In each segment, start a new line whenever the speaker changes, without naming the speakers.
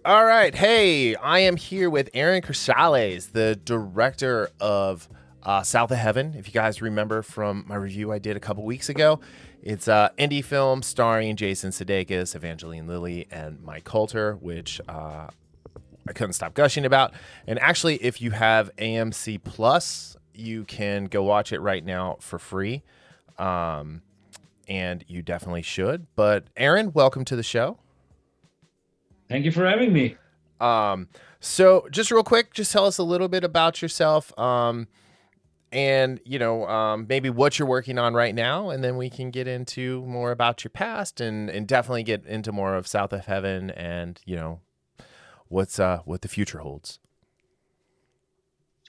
All right. Hey, I am here with Aharon Keshales, the director of South of Heaven. If you guys remember from my review I did a couple weeks ago, it's an indie film starring Jason Sudeikis, Evangeline Lilly, and Mike Coulter, which I couldn't stop gushing about. And actually, if you have AMC Plus, you can go watch it right now for free. And you definitely should. But Aharon, welcome to the show.
Thank you for having me.
So just real quick, just tell us a little bit about yourself, and maybe what you're working on right now, and then we can get into more about your past and definitely get into more of South of Heaven and what the future holds.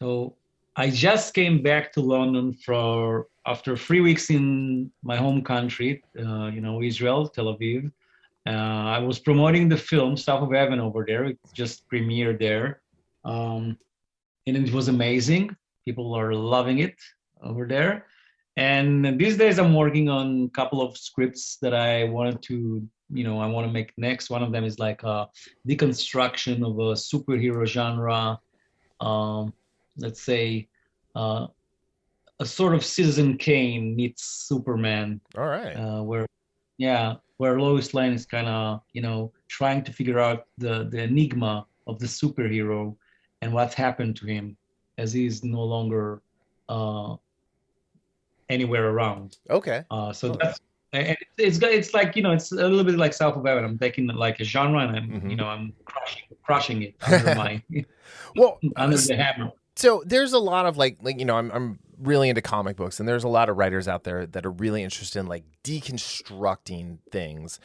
So I just came back to London for after 3 weeks in my home country, Israel, Tel Aviv. I was promoting the film South of Heaven over there. It just premiered there, and it was amazing. People are loving it over there. And these days, I'm working on a couple of scripts that I wanted to, I want to make next. One of them is like a deconstruction of a superhero genre. Um, let's say a sort of Citizen Kane meets Superman,
All right.
where Lois Lane is kind of, trying to figure out the enigma of the superhero and what happened to him as he's no longer anywhere around.
Okay.
So that's and it's like it's a little bit like South of Heaven. I'm taking like a genre and I'm crushing it under my
Well,
under the hammer.
so there's a lot of I'm really into comic books, and there's a lot of writers out there that are really interested in like deconstructing things.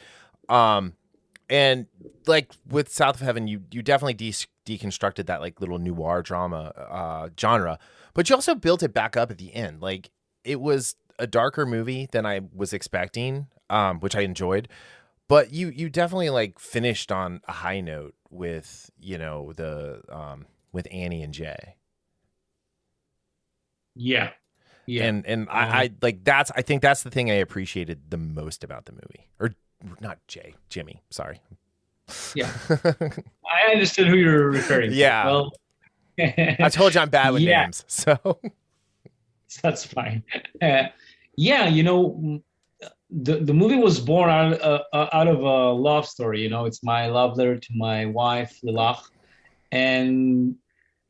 And like with South of Heaven, you definitely deconstructed that like little noir drama genre, but you also built it back up at the end. Like it was a darker movie than I was expecting, which I enjoyed. But you definitely like finished on a high note with the with Annie and Jay.
Yeah, yeah.
And I like I think that's the thing I appreciated the most about the movie. Or not Jimmy, sorry.
Yeah, I understood who you're referring to.
Yeah.
Well,
I told you I'm bad with
yeah,
names. So
that's fine. Yeah, the movie was born out of a love story. It's my love letter to my wife, Lilach. And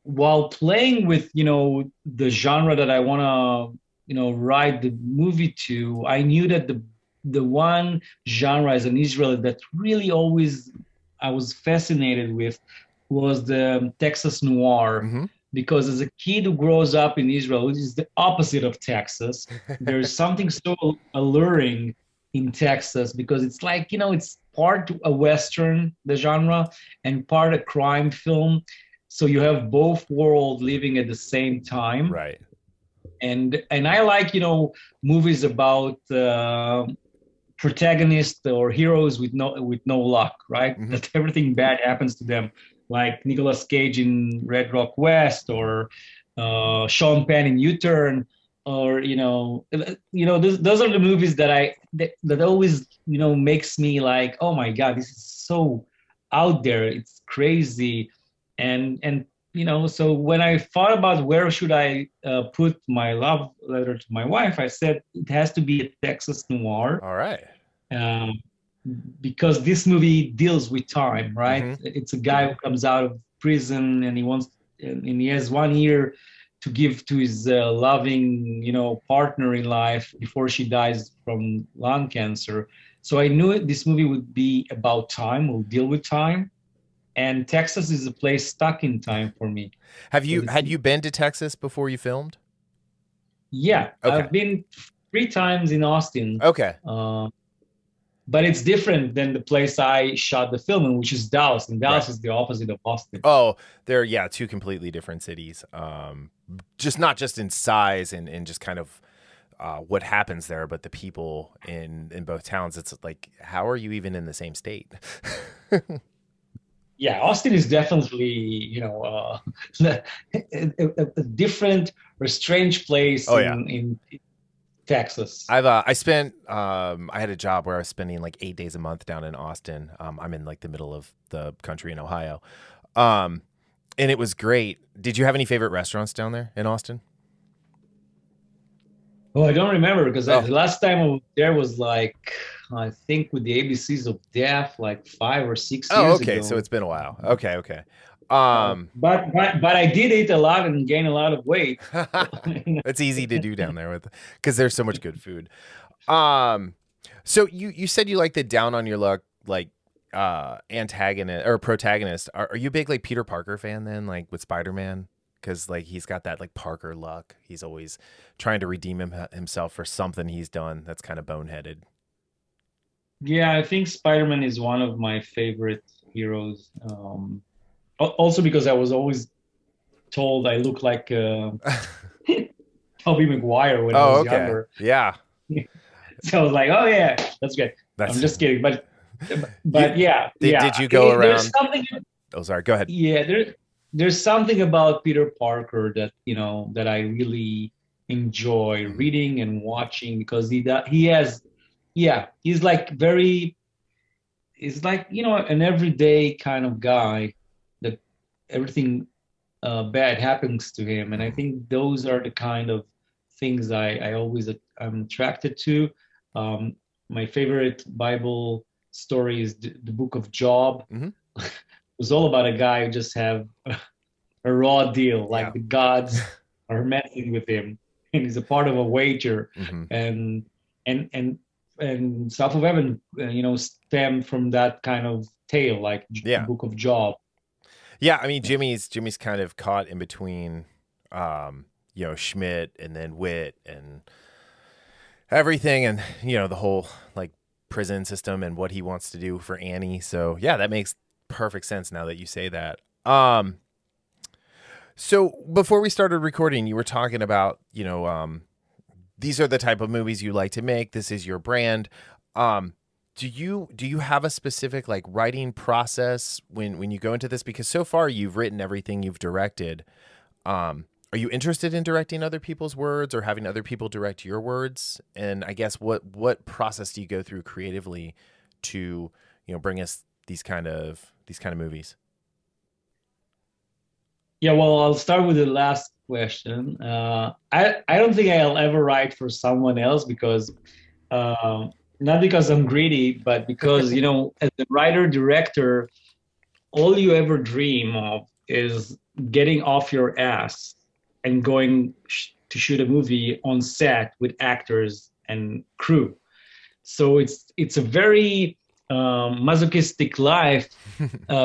while playing with, the genre that I want to, write the movie to, I knew that the one genre as an Israeli that really always I was fascinated with was the Texas noir.
mhm.
Because as a kid who grows up in Israel, which is the opposite of Texas, there's something so alluring in Texas because it's like, it's part a Western, the genre, and part a crime film. So you have both worlds living at the same time.
Right.
And I like, movies about protagonists or heroes with no luck, right?
Mhm.
That everything bad happens to them, like Nicolas Cage in Red Rock West, or Sean Penn in U-Turn, or those are the movies that always makes me like, oh my God, this is so out there, it's crazy, and so when I thought about where should I put my love letter to my wife, I said it has to be a Texas noir,
All right.
um, because this movie deals with time, right?
Mm-hmm.
It's a guy who comes out of prison and he has 1 year to give to his loving, partner in life before she dies from lung cancer. So I knew this movie would be about time, will deal with time, and Texas is a place stuck in time for me.
Have
So
you
this,
had you been to Texas before you filmed?
yeah,
Okay.
I've been 3 times in Austin.
Okay.
But it's different than the place I shot the film in, which is Dallas. And
Right.
Dallas is the opposite of Austin.
Oh, they're two completely different cities. Just not just in size and just kind of what happens there, but the people in both towns. It's like, how are you even in the same state?
Yeah, Austin is definitely, a different or strange place
Oh yeah.
in Texas.
I spent I had a job where I was spending like 8 days a month down in Austin. I'm in like the middle of the country in Ohio. Um, and it was great. Did you have any favorite restaurants down there in Austin?
Oh, I don't remember because the
Oh,
last time I was there was like, I think with the ABCs of Death, like 5 or 6
oh,
years
okay. So
ago.
it's been a while. Okay, okay. Um,
But I did eat a lot and gain a lot of weight.
it's easy to do down there with because there's so much good food. Um, so you said you like the down on your luck like antagonist or protagonist. Are you a big like Peter Parker fan then, like with Spider-Man? Because like he's got that like Parker luck. He's always trying to redeem himself for something he's done that's kind of boneheaded.
Yeah, I think Spider-Man is one of my favorite heroes. Also because I was always told I look like Tobey Maguire when I
Oh,
was
okay.
younger.
Yeah.
So I was like, oh yeah, that's good. I'm
That's
just kidding, but
you,
but yeah,
did
yeah.
you go
There's
around?
something.
Oh, sorry. Go ahead.
Yeah, there's something about Peter Parker that that I really enjoy
Mhm.
reading and watching because he has, yeah, he's like an everyday kind of guy that everything bad happens to him, and I
Mhm.
think those are the kind of things I always am attracted to. Um, my favorite Bible story is the book of Job.
Mhm.
It was all about a guy who just have a raw deal,
Yeah.
like the gods are messing with him, and he's a part of a wager,
Hmm.
and and and and South of Heaven, stem from that kind of tale, like the
Yeah.
Book of Job.
Yeah. I mean, Jimmy's kind of caught in between, Schmidt and then Wit and everything, and the whole like prison system and what he wants to do for Annie. So yeah, that makes perfect sense now that you say that. So before we started recording, you were talking about, these are the type of movies you like to make. This is your brand. Um, do you have a specific like writing process when you go into this? Because so far you've written everything, you've directed. Are you interested in directing other people's words or having other people direct your words? And I guess what process do you go through creatively to bring us these kind of movies?
Yeah, well, I'll start with the last question. I don't think I'll ever write for someone else because not because I'm greedy, but because as a writer director, all you ever dream of is getting off your ass and going to shoot a movie on set with actors and crew. So it's a very masochistic life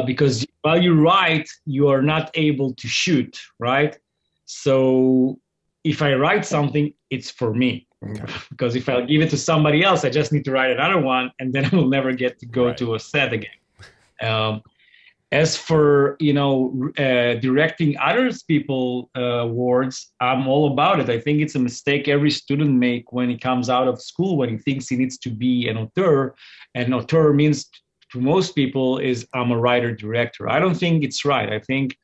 because while you write, you are not able to shoot, right? So if I write something, it's for me.
Okay.
Because if I give it to somebody else, I just need to write another one, and then I will never get to go
Right.
to a set again. Um, as for directing others people words, I'm all about it. I think it's a mistake every student make when he comes out of school when he thinks he needs to be an auteur, and auteur means to most people is I'm a writer director. I don't think it's right. I think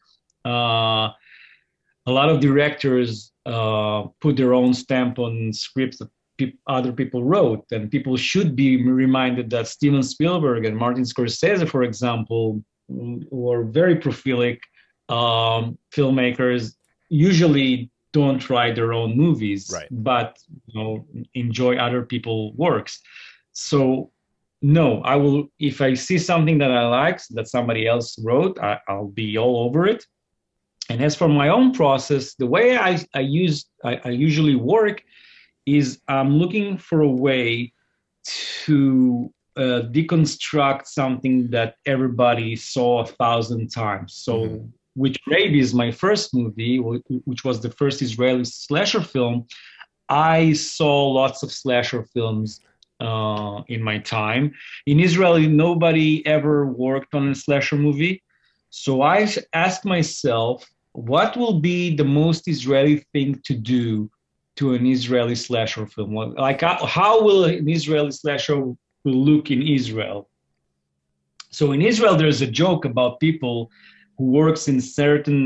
a lot of directors put their own stamp on scripts that other people wrote, and people should be reminded that Steven Spielberg and Martin Scorsese, for example, were very prolific filmmakers. Usually don't write their own movies,
Right.
but enjoy other people's works. So no, I will. If I see something that I like that somebody else wrote, I'll be all over it. And as for my own process, the way I usually work is I'm looking for a way to deconstruct something that everybody saw 1,000 times.
Hmm.
So, which Rabi is my first movie, which was the first Israeli slasher film. I saw lots of slasher films in my time. In Israel, nobody ever worked on a slasher movie. So I asked myself, what will be the most Israeli thing to do to an Israeli slasher film? Like, how will an Israeli slasher look in Israel? So in Israel, there's a joke about people who works in certain,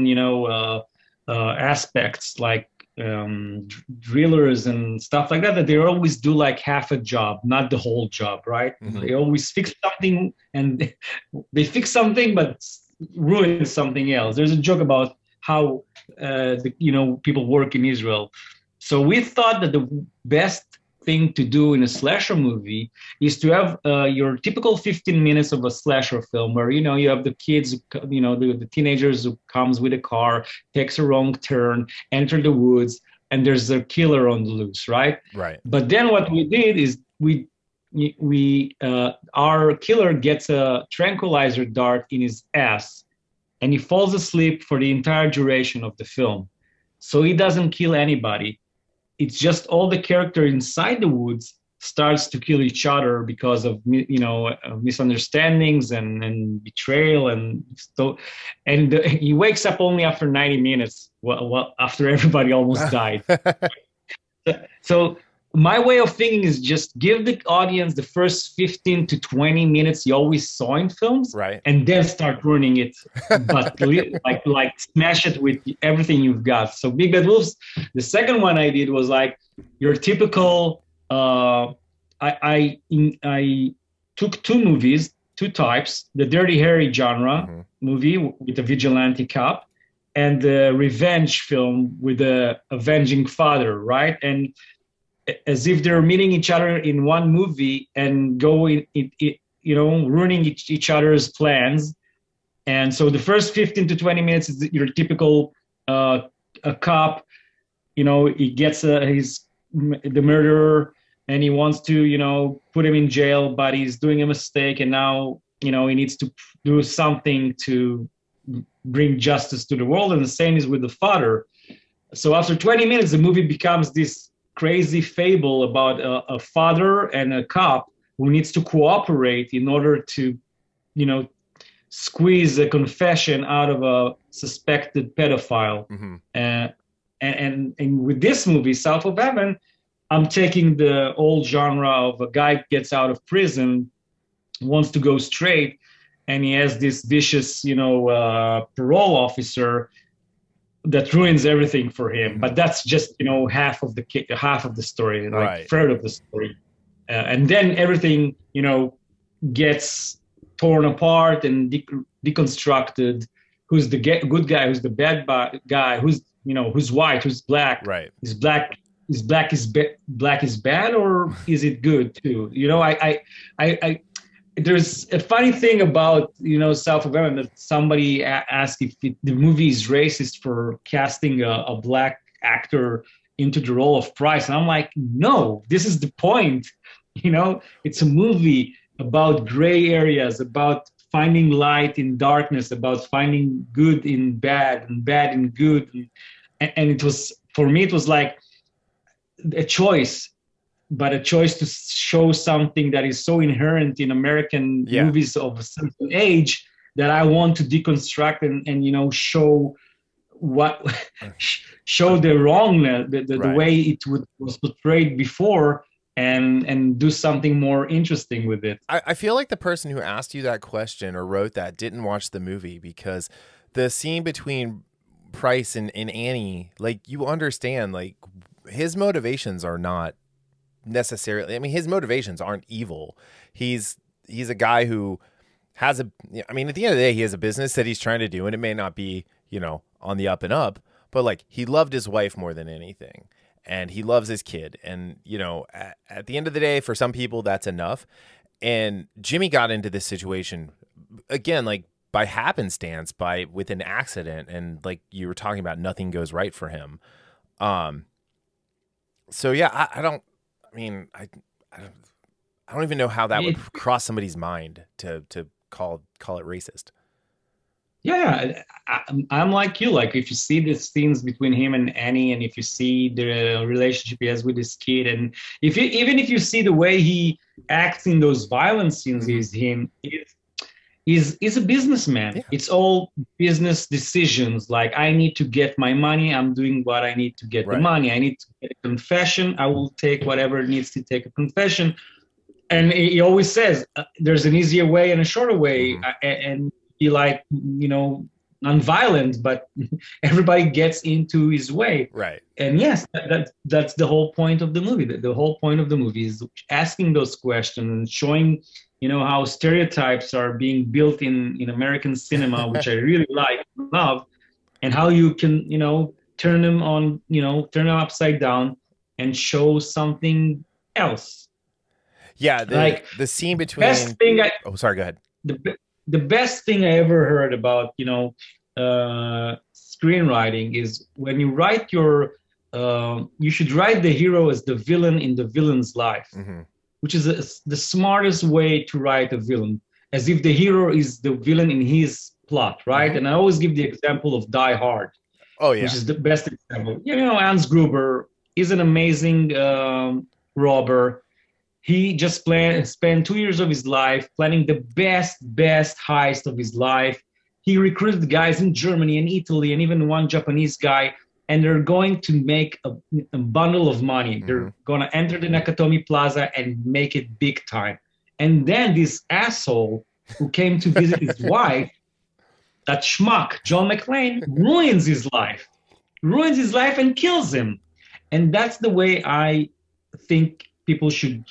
aspects like drillers and stuff like that they always do like half a job, not the whole job, right? They always fix something, and they fix something but ruin something else. There's a joke about how people work in Israel. So we thought that the best thing to do in a slasher movie is to have your typical 15 minutes of a slasher film where you have the kids, the teenagers who comes with a car, takes a wrong turn, enter the woods, and there's a killer on the loose, right?
Right.
But then what we did is our killer gets a tranquilizer dart in his ass, and he falls asleep for the entire duration of the film. So he doesn't kill anybody. It's just all the characters inside the woods starts to kill each other because of misunderstandings and betrayal, and he wakes up only after 90 minutes, after everybody almost died. So my way of thinking is just give the audience the first 15 to 20 minutes you always saw in films,
right,
and then start ruining it, but like smash it with everything you've got. So Big Bad Wolves, the second one I did was like your typical. I took two types: the Dirty Harry genre movie with a vigilante cop, and the revenge film with the avenging father, right? And as if they're meeting each other in one movie and ruining each other's plans. And so the first 15 to 20 minutes is your typical a cop, he gets the murderer and he wants to, put him in jail, but he's doing a mistake, and now, he needs to do something to bring justice to the world. And the same is with the father. So after 20 minutes, the movie becomes this crazy fable about a father and a cop who needs to cooperate in order to, squeeze a confession out of a suspected pedophile. And with this movie, South of Heaven, I'm taking the old genre of a guy gets out of prison, wants to go straight, and he has this vicious, parole officer that ruins everything for him. But that's just half of the story, like third of the story, and then everything gets torn apart and deconstructed. Who's the good guy? Who's the bad guy? Who's white? Who's black?
Right.
Is black is bad, or is it good too? I there's a funny thing about South of Heaven that somebody asked if the movie is racist for casting a black actor into the role of Price, and I'm like, no, this is the point. It's a movie about gray areas, about finding light in darkness, about finding good in bad and bad in good, and it was, for me, it was like a choice. But a choice to show something that is so inherent in American movies of a certain age that I want to deconstruct and show show the wrongness, the way it was portrayed before, and do something more interesting with it.
I feel like the person who asked you that question or wrote that didn't watch the movie, because the scene between Price and Annie, like, you understand, like, his motivations are not necessarily, his motivations aren't evil. He's a guy who has at the end of the day, he has a business that he's trying to do, and it may not be, on the up and up, but like, he loved his wife more than anything, and he loves his kid. And, at the end of the day, for some people, that's enough. And Jimmy got into this situation again, like, by happenstance, with an accident. And like you were talking about, nothing goes right for him. So yeah, I don't even know how that would cross somebody's mind to call it racist.
Yeah, I'm like you. Like, if you see the scenes between him and Annie, and if you see the relationship he has with his kid, and even if you see the way he acts in those violent scenes, he's a businessman. Yeah. It's all business decisions. Like, I need to get my money. I'm doing what I need to get the money. I need to get a confession. I will take whatever it needs to take a confession. And he always says, there's an easier way and a shorter way. And he, like, non-violent, but everybody gets into his way.
Right.
And yes, that's the whole point of the movie. The whole point of the movie is asking those questions and showing, how stereotypes are being built in American cinema, which I really love, and how you can, turn them on, turn them upside down and show something else.
Yeah, the scene between. Sorry, go ahead.
The best thing I ever heard about, screenwriting is when you write you should write the hero as the villain in the villain's life, which is the smartest way to write a villain, as if the hero is the villain in his plot, right? And I always give the example of Die Hard.
Oh, yeah.
Which is the best example. Hans Gruber is an amazing robber. He just spent 2 years of his life planning the best heist of his life. He recruited guys in Germany and Italy and even one Japanese guy, and they're going to make a bundle of money. They're going to enter the Nakatomi Plaza and make it big time. And then this asshole who came to visit his wife, that schmuck, John McClane, ruins his life and kills him. And that's the way I think people should,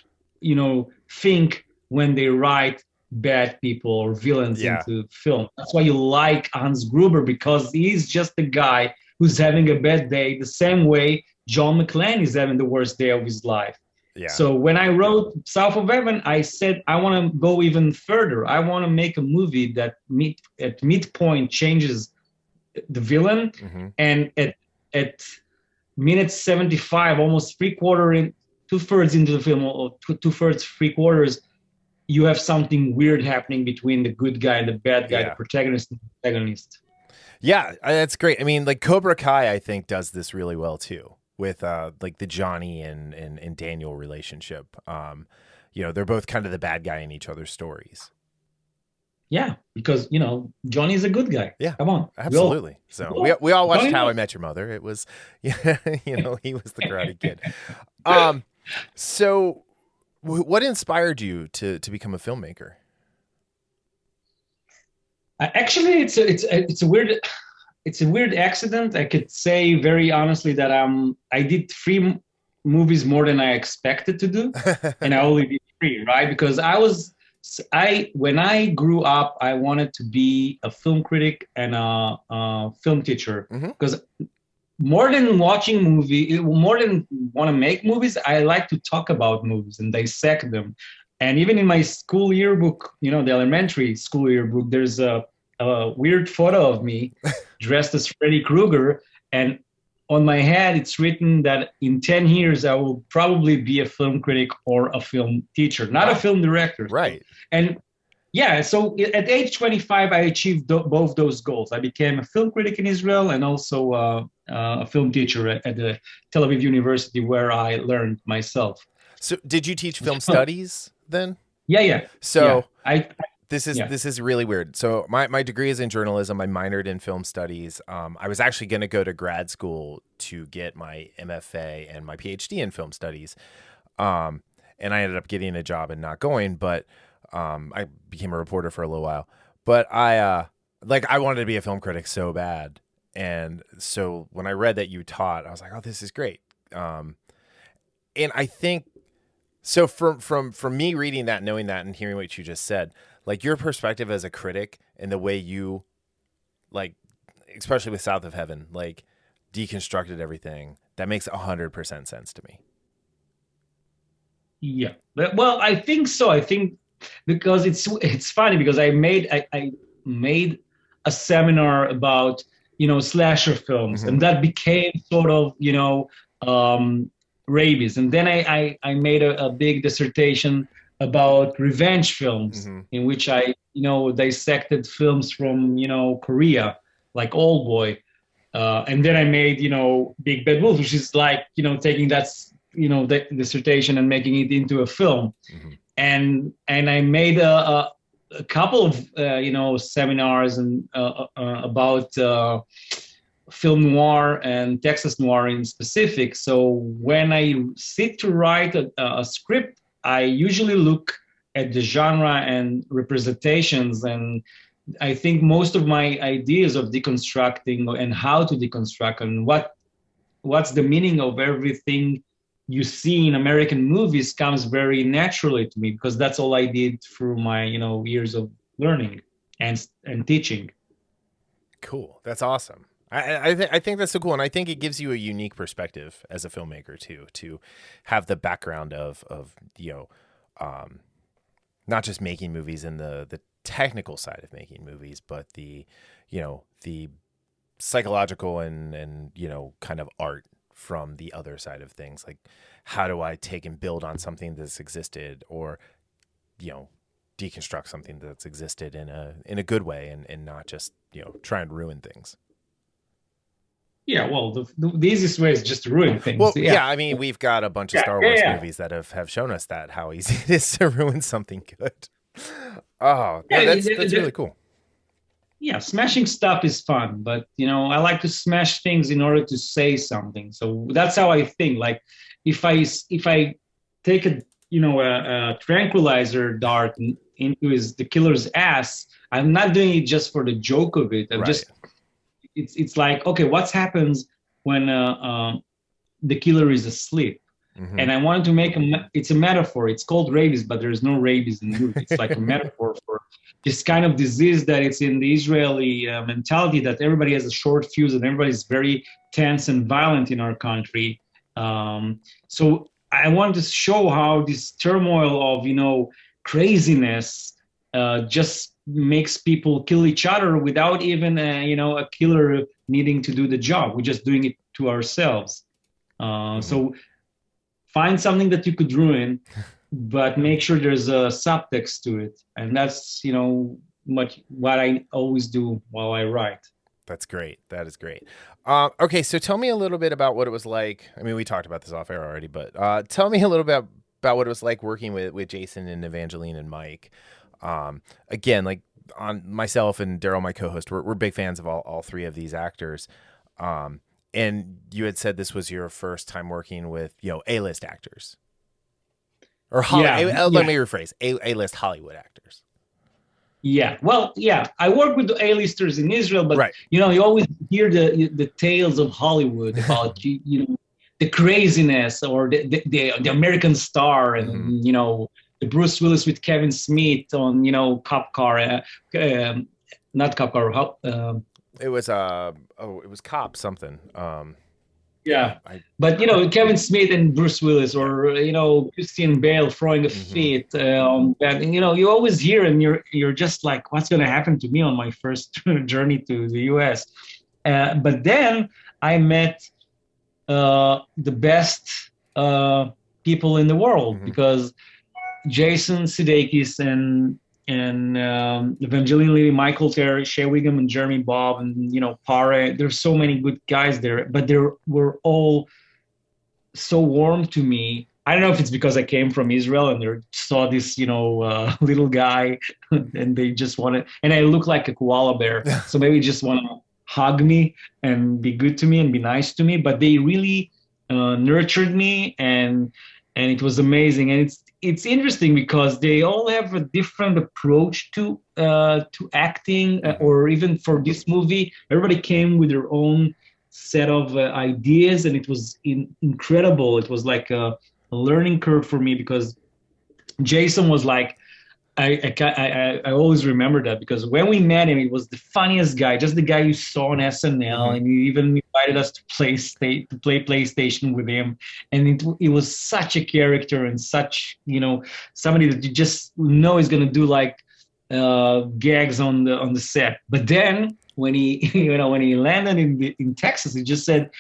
think when they write bad people or villains into film. That's why you like Hans Gruber, because he's just the guy who's having a bad day, the same way John McClane is having the worst day of his life.
Yeah.
So when I wrote South of Heaven, I said, I want to go even further. I want to make a movie that at midpoint changes the villain. And at minute 75, almost two-thirds into the film, or two-thirds, three-quarters, you have something weird happening between the good guy and the bad guy, the protagonist and the antagonist.
Yeah, that's great. I mean, like Cobra Kai, I think, does this really well too, with like the Johnny and Daniel relationship. They're both kind of the bad guy in each other's stories. Yeah,
because Johnny's a good guy.
Yeah,
come on,
absolutely. We all watched How I Met Your Mother. It was, he was the Karate Kid. So, what inspired you to become a filmmaker?
Actually, it's a weird accident. I could say very honestly that I did 3 movies more than I expected to do, and I only did 3, right? Because when I grew up, I wanted to be a film critic and a film teacher. Because more than watching more than want to make movies, I like to talk about movies and dissect them. And even in my school yearbook, the elementary school yearbook, there's a weird photo of me dressed as Freddy Krueger, and on my head it's written that in 10 years I will probably be a film critic or a film teacher, not a film director.
Right.
And so at age 25 I achieved both those goals. I became a film critic in Israel and also a film teacher at the Tel Aviv University, where I learned myself.
So did you teach film studies then?
Yeah.
So
yeah.
This is really weird. So my degree is in journalism. I minored in film studies. I was actually going to go to grad school to get my MFA and my PhD in film studies. And I ended up getting a job and not going, but I became a reporter for a little while. But I wanted to be a film critic so bad. And so when I read that you taught, I was like, oh, this is great. And I think, so from me reading that, knowing that, and hearing what you just said, like your perspective as a critic and the way you, like, especially with South of Heaven, like deconstructed everything, that makes 100% sense to me.
Yeah, well, I think so. I think because it's funny because I made a seminar about slasher films, and that became sort of rabies, and then I made a big dissertation about revenge films, in which I dissected films from Korea, like Oldboy, and then I made Big Bad Wolf, which is like taking that the dissertation and making it into a film. And I made a couple of seminars and about film noir and Texas noir in specific. So when I sit to write a script, I usually look at the genre and representations and I think most of my ideas of deconstructing and how to deconstruct and what's the meaning of everything you see in American movies comes very naturally to me, because that's all I did through my, years of learning and teaching.
Cool. That's awesome. I think that's so cool, and I think it gives you a unique perspective as a filmmaker too, to have the background of not just making movies and the technical side of making movies, but the psychological and kind of art from the other side of things. Like, how do I take and build on something that's existed, or deconstruct something that's existed in a good way, and not just try and ruin things.
Yeah, well, the easiest way is just to ruin things.
Well, yeah, I mean, we've got a bunch of Star Wars movies that have shown us that, how easy it is to ruin something good. Oh, that's really cool.
Yeah, smashing stuff is fun, but I like to smash things in order to say something. So that's how I think. Like, if I take a tranquilizer dart into the killer's ass, I'm not doing it just for the joke of it. It's like, okay, what happens when the killer is asleep? Mm-hmm. And I wanted to make it's a metaphor. It's called rabies, but there's no rabies in the movie. It's like a metaphor for this kind of disease that it's in the Israeli mentality, that everybody has a short fuse and everybody's very tense and violent in our country. So I wanted to show how this turmoil of, craziness just makes people kill each other without even, a killer needing to do the job. We're just doing it to ourselves. So find something that you could ruin, but make sure there's a subtext to it. And that's, what I always do while I write.
That's great. That is great. Okay, so tell me a little bit about what it was like. I mean, we talked about this off air already, but tell me a little bit about what it was like working with Jason and Evangeline and Mike. Again, like, on myself and Daryl, my co-host, we're big fans of all three of these actors. And you had said this was your first time working with, A-list actors. Or let me rephrase, A-list Hollywood actors.
Yeah, well, yeah, I work with the A-listers in Israel, but right. You always hear the tales of Hollywood about the craziness, or the American star, and the Bruce Willis with Kevin Smith on Cop Car, not Cop Car.
It was it was Cop something.
Yeah, but Kevin Smith and Bruce Willis, or Christian Bale throwing a fit, and you always hear, and you're just like, what's going to happen to me on my first journey to the U.S. But then I met the best people in the world, because Jason Sudeikis and Evangeline Levy, Michael Terry, Shea Wiggum, and Jeremy Bob, and Pare. There's so many good guys there, but they were all so warm to me. I don't know if it's because I came from Israel and they saw this little guy and they just wanted, and I look like a koala bear, so maybe just want to hug me and be good to me and be nice to me. But they really nurtured me, and it was amazing. And it's interesting because they all have a different approach to acting, or even for this movie, everybody came with their own set of ideas, and it was incredible. It was like a learning curve for me, because Jason was like, I always remember that, because when we met him, he was the funniest guy, just the guy you saw on SNL, and he even invited us to play PlayStation with him, and it was such a character, and such somebody that you just know is gonna do like gags on the set. But then when he when he landed in Texas, he just said,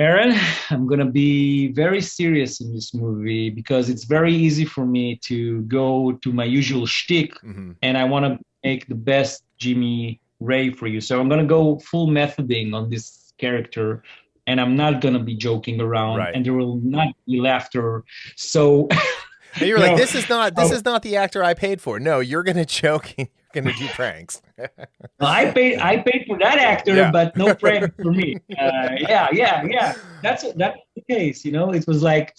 Aaron, I'm going to be very serious in this movie, because it's very easy for me to go to my usual shtick, and I want to make the best Jimmy Ray for you. So I'm going to go full methoding on this character, and I'm not going to be joking around, and there will not be laughter. So
and you're like, this is not the actor I paid for. No, you're going to joke and you're going to do pranks.
I paid for that actor, but no prank for me. Yeah. That's the case. It was like,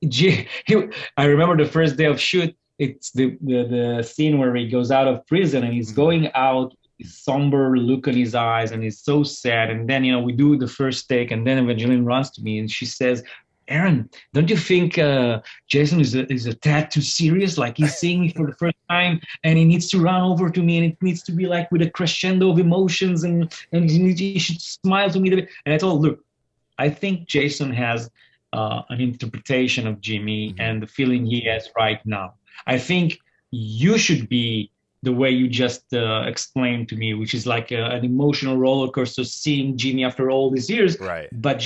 I remember the first day of shoot, it's the scene where he goes out of prison and he's going out, somber look in his eyes, and he's so sad. And then we do the first take, and then Evangeline runs to me and she says, Aaron, don't you think Jason is a tad too serious? Like, he's seeing me for the first time and he needs to run over to me, and it needs to be like with a crescendo of emotions, and he should smile to me. And I told her, look, I think Jason has an interpretation of Jimmy and the feeling he has right now. I think you should be the way you just explained to me, which is like an emotional roller coaster seeing Jimmy after all these years.
Right.
But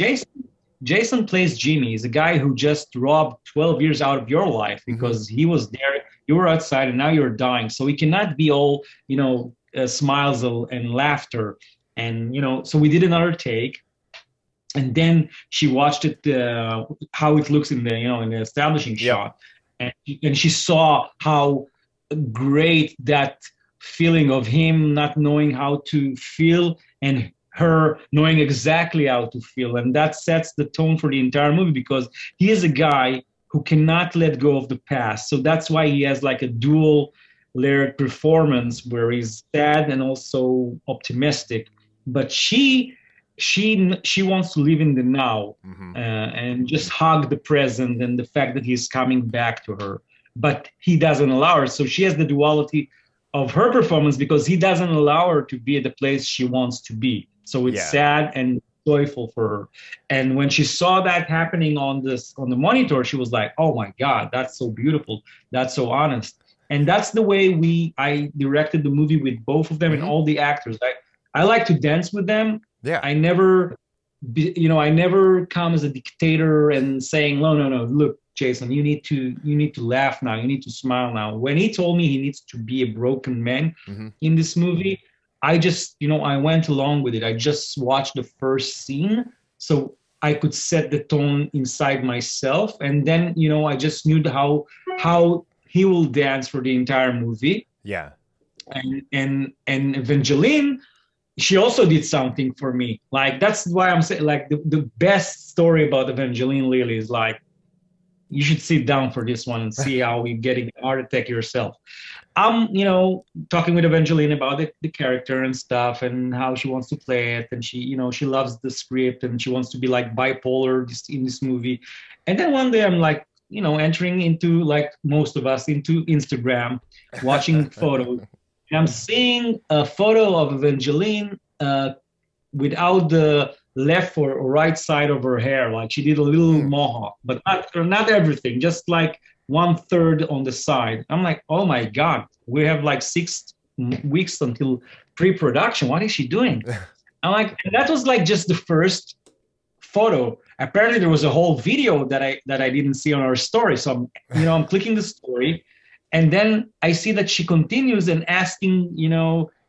Jason plays Jimmy. He's a guy who just robbed 12 years out of your life because he was there, you were outside, and now you're dying. So he cannot be all, smiles and laughter. And, so we did another take. And then she watched it, how it looks in the establishing shot. And she saw how great that feeling of him not knowing how to feel and her knowing exactly how to feel. And that sets the tone for the entire movie, because he is a guy who cannot let go of the past. So that's why he has like a dual layered performance where he's sad and also optimistic. But she wants to live in the now and just hug the present and the fact that he's coming back to her. But he doesn't allow her. So she has the duality of her performance because he doesn't allow her to be at the place she wants to be. So it's sad and joyful for her. And when she saw that happening on the monitor, she was like, oh my God, that's so beautiful. That's so honest. And that's the way I directed the movie with both of them and all the actors. I like to dance with them.
Yeah.
I never come as a dictator and saying, no, look, Jason, you need to laugh now. You need to smile now. When he told me he needs to be a broken man in this movie, I just, I went along with it. I just watched the first scene so I could set the tone inside myself. And then, I just knew how he will dance for the entire movie.
Yeah.
And Evangeline, she also did something for me. Like, that's why I'm saying, like, the best story about Evangeline Lilly is like, you should sit down for this one and see how you're getting a heart attack yourself. I'm, talking with Evangeline about the character and stuff and how she wants to play it. And she, she loves the script and she wants to be like bipolar in this movie. And then one day I'm like, entering into, like most of us, into Instagram, watching photos. And I'm seeing a photo of Evangeline without the left or right side of her hair. Like, she did a little mohawk, but not everything, just like 1/3 on the side. I'm like, oh my God, we have like 6 weeks until pre-production. What is she doing? I'm like, and that was like just the first photo. Apparently there was a whole video that I didn't see on our story. So I'm clicking the story, and then I see that she continues and asking,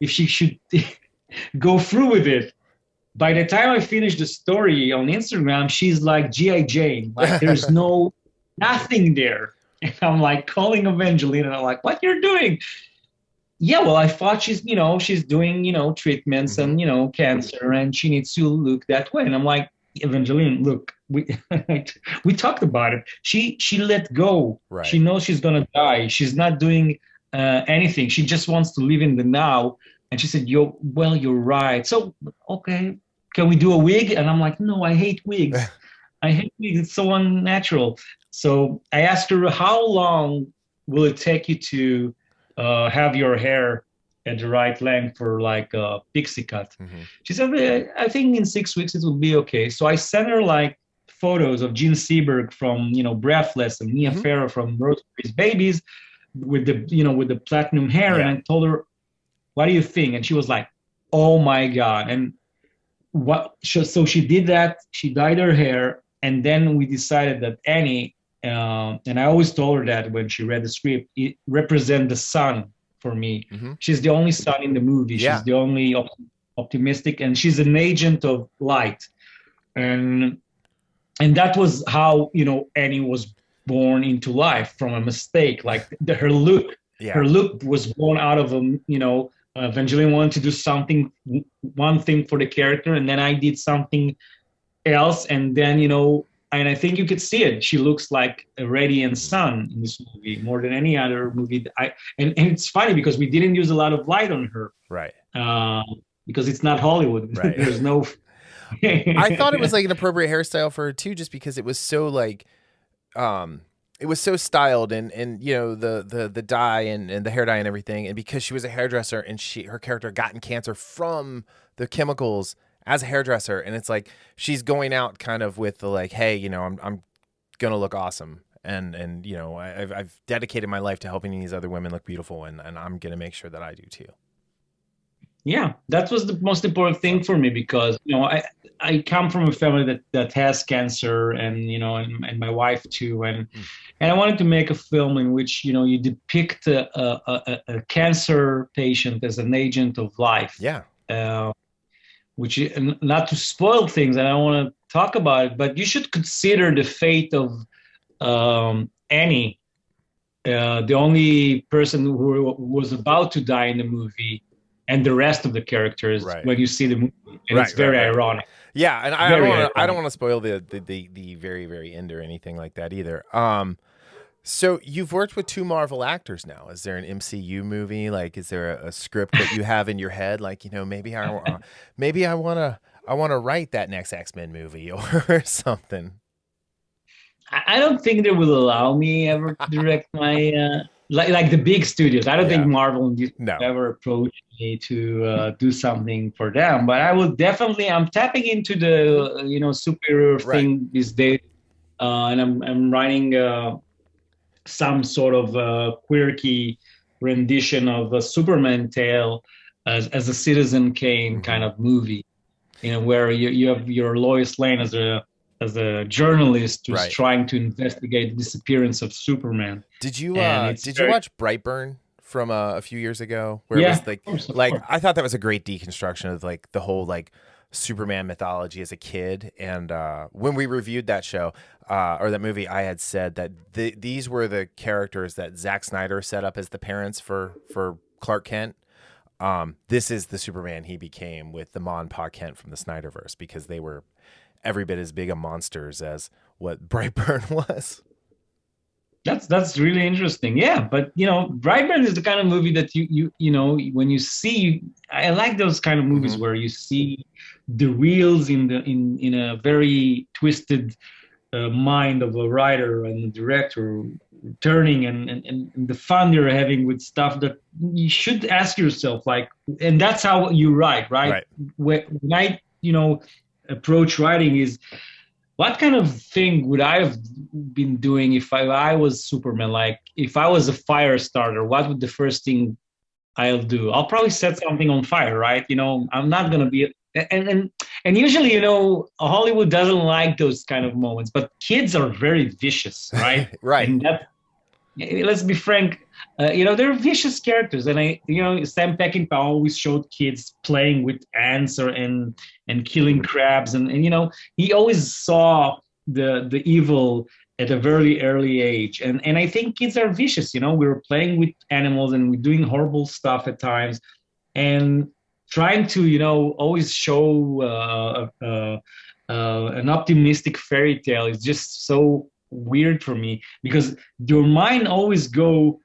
if she should go through with it. By the time I finish the story on Instagram, she's like G.I. Jane. Like, there's nothing there. And I'm like calling Evangeline, and I'm like, what you're doing? Yeah, well, I thought she's doing, treatments and, cancer, and she needs to look that way. And I'm like, Evangeline, look, we talked about it. She let go.
Right.
She knows she's going to die. She's not doing anything. She just wants to live in the now. And she said, you're right. So, okay, can we do a wig? And I'm like, no, I hate wigs. I hate wigs. It's so unnatural. So I asked her, how long will it take you to have your hair at the right length for like a pixie cut? She said, I think in 6 weeks it will be okay. So I sent her like photos of Gene Seberg from, Breathless, and Mia Farrow from Rosemary's Babies with the platinum hair. And I told her, what do you think? And she was like, oh my God. And so she did that. She dyed her hair. And then we decided that Annie, and I always told her that when she read the script, it represents the sun for me. She's the only sun in the movie. She's the only optimistic, and she's an agent of light. And that was how, Annie was born into life from a mistake. Like her look was born out of Evangeline wanted to do one thing for the character, and then I did something else, and then and I think you could see it. She looks like a radiant sun in this movie more than any other movie. And it's funny because we didn't use a lot of light on her,
Right.
because it's not Hollywood.
Right.
There's no.
I thought it was like an appropriate hairstyle for her too, just because it was so like, it was so styled, and you know, the dye and the hair dye and everything, and because she was a hairdresser and her character gotten cancer from the chemicals as a hairdresser, and it's like she's going out kind of with the like, hey, you know, I'm gonna look awesome, and you know, I've dedicated my life to helping these other women look beautiful, and I'm gonna make sure that I do too.
Yeah, that was the most important thing for me because, you know, I come from a family that has cancer, and you know, and my wife too, and I wanted to make a film in which, you know, you depict a cancer patient as an agent of life.
Yeah.
Which, not to spoil things, and I don't want to talk about it, but you should consider the fate of Annie, the only person who was about to die in the movie, and the rest of the characters when you see the movie, and it's very ironic.
Yeah, and I don't want to spoil the very, very end or anything like that either. So you've worked with 2 Marvel actors now. Is there an MCU movie? Like, is there a script that you have in your head? Like, you know, maybe I want to write that next X-Men movie or something.
I don't think they will allow me ever to direct my like the big studios. I don't think Marvel ever approached me to do something for them. But I will definitely. I'm tapping into the, you know, superhero thing these days, and I'm writing some sort of quirky rendition of a Superman tale as a Citizen Kane kind of movie, you know, where you have your Lois Lane as a journalist who's trying to investigate the disappearance of Superman.
Did you watch Brightburn from a few years ago? Where it was like I thought that was a great deconstruction of like the whole like Superman mythology as a kid. And when we reviewed that show or that movie, I had said that these were the characters that Zack Snyder set up as the parents for Clark Kent. This is the Superman he became with the Ma and Pa Kent from the Snyderverse, because they were every bit as big a monsters as what Brightburn was.
That's really interesting. Yeah, but you know, Brightburn is the kind of movie that you know, when you see, I like those kind of movies where you see the wheels in a very twisted mind of a writer and a director turning, and the fun you're having with stuff that you should ask yourself, like, and that's how you write, right? When I, you know, approach writing is, what kind of thing would I have been doing if I was Superman? Like, if I was a fire starter, what would the first thing I'll do? I'll probably set something on fire, right? You know, I'm not gonna be, and usually, you know, Hollywood doesn't like those kind of moments, but kids are very vicious, right? And that, let's be frank, you know, they're vicious characters, and you know, Sam Peckinpah always showed kids playing with ants and killing crabs, and you know, he always saw the evil at a very early age, and I think kids are vicious. You know, we were playing with animals and we're doing horrible stuff at times, and trying to, you know, always show an optimistic fairy tale is just so weird for me, because your mind always go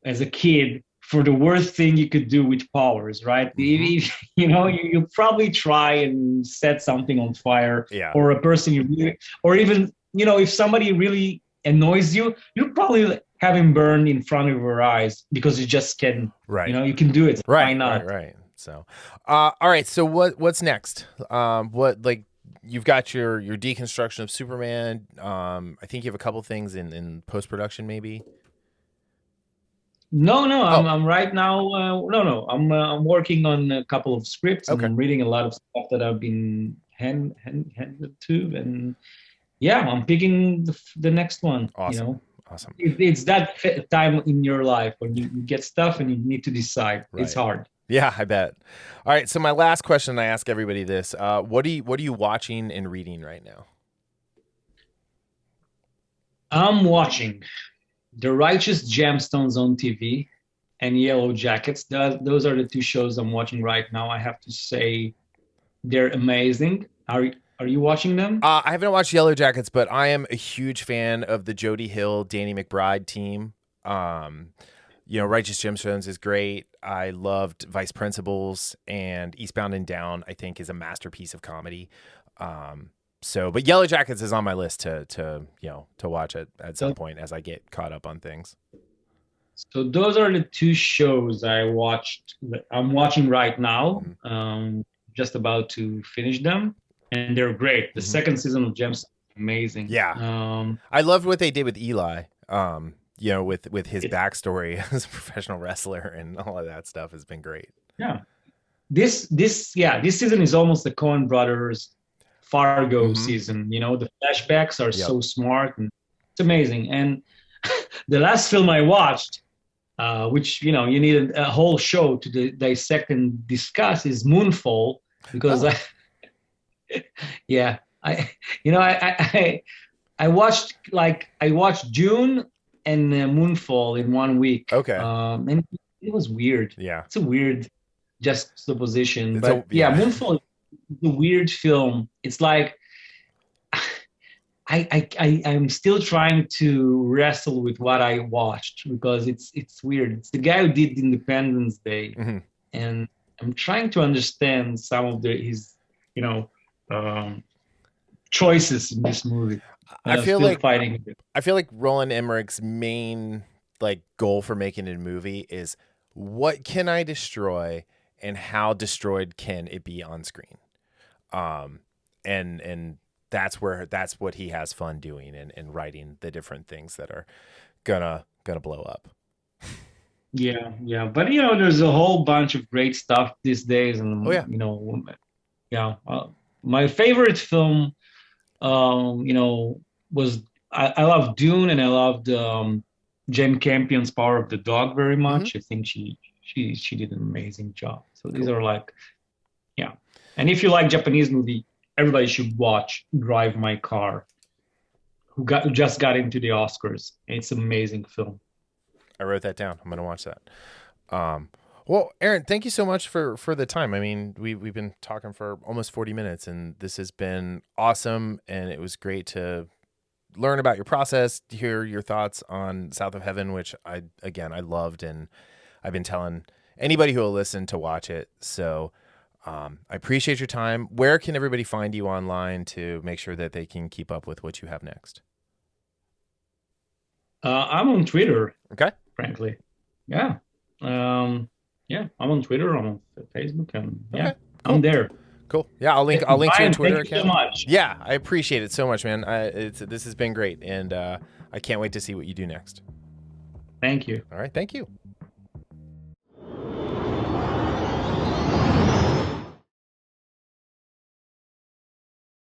as a kid for the worst thing you could do with powers, right? You know, you probably try and set something on fire, or a person you really, or even, you know, if somebody really annoys you, you probably have him burn in front of your eyes because you just can, you know, you can do it. Why not?
Right. So, all right. So what's next? What, like, you've got your deconstruction of Superman. I think you have a couple things in post-production, maybe.
No, I'm right now. I'm working on a couple of scripts. And I'm reading a lot of stuff that I've been handed to, and I'm picking the next one.
Awesome.
You know,
awesome.
It's that time in your life when you get stuff and you need to decide. It's hard.
Yeah, I bet. All right. So my last question, I ask everybody this: what are you watching and reading right now?
I'm watching The Righteous Gemstones on TV and Yellow Jackets. Those are the 2 shows I'm watching right now. I have to say they're amazing. Are you watching them?
I haven't watched Yellow Jackets, but I am a huge fan of the Jody Hill, Danny McBride team. Righteous Gemstones is great. I loved Vice Principals, and Eastbound and Down, I think, is a masterpiece of comedy. But Yellow Jackets is on my list to watch at some point as I get caught up on things.
So those are the two shows I'm watching right now.
Mm-hmm.
Just about to finish them, and they're great. The second season of Gems, amazing.
Yeah. I loved what they did with Eli. With his backstory as a professional wrestler and all of that stuff has been great.
Yeah. This season is almost the Coen Brothers Fargo season. The flashbacks are so smart, and it's amazing. And the last film I watched, which you need a whole show to dissect and discuss, is Moonfall, because I watched June and Moonfall in 1 week.
Okay.
And it was weird.
Yeah.
It's a weird juxtaposition. Moonfall is a weird film. It's like I'm still trying to wrestle with what I watched, because it's weird. It's the guy who did Independence Day, and I'm trying to understand some of his choices in this movie.
I feel like Roland Emmerich's main goal for making a movie is, what can I destroy and how destroyed can it be on screen? And that's what he has fun doing, and writing the different things that are gonna blow up.
Yeah. But there's a whole bunch of great stuff these days, and my favorite film, was I love Dune, and I loved Jane Campion's Power of the Dog very much. I think she did an amazing job. So these are and if you like Japanese movie, everybody should watch Drive My Car, who just got into the Oscars. It's an amazing film.
I wrote that down. I'm gonna watch that. Well, Aaron, thank you so much for the time. I mean, we've been talking for almost 40 minutes, and this has been awesome, and it was great to learn about your process, to hear your thoughts on South of Heaven, which I loved, and I've been telling anybody who will listen to watch it. So I appreciate your time. Where can everybody find you online to make sure that they can keep up with what you have next?
I'm on Twitter.
Okay.
Frankly. Yeah. I'm on Twitter, I'm on Facebook, and
cool.
I'm there.
Cool. Yeah, I'll link to your Twitter account.
Thank you so much.
Yeah, I appreciate it so much, man. This has been great, and I can't wait to see what you do next.
Thank you.
All right, thank you.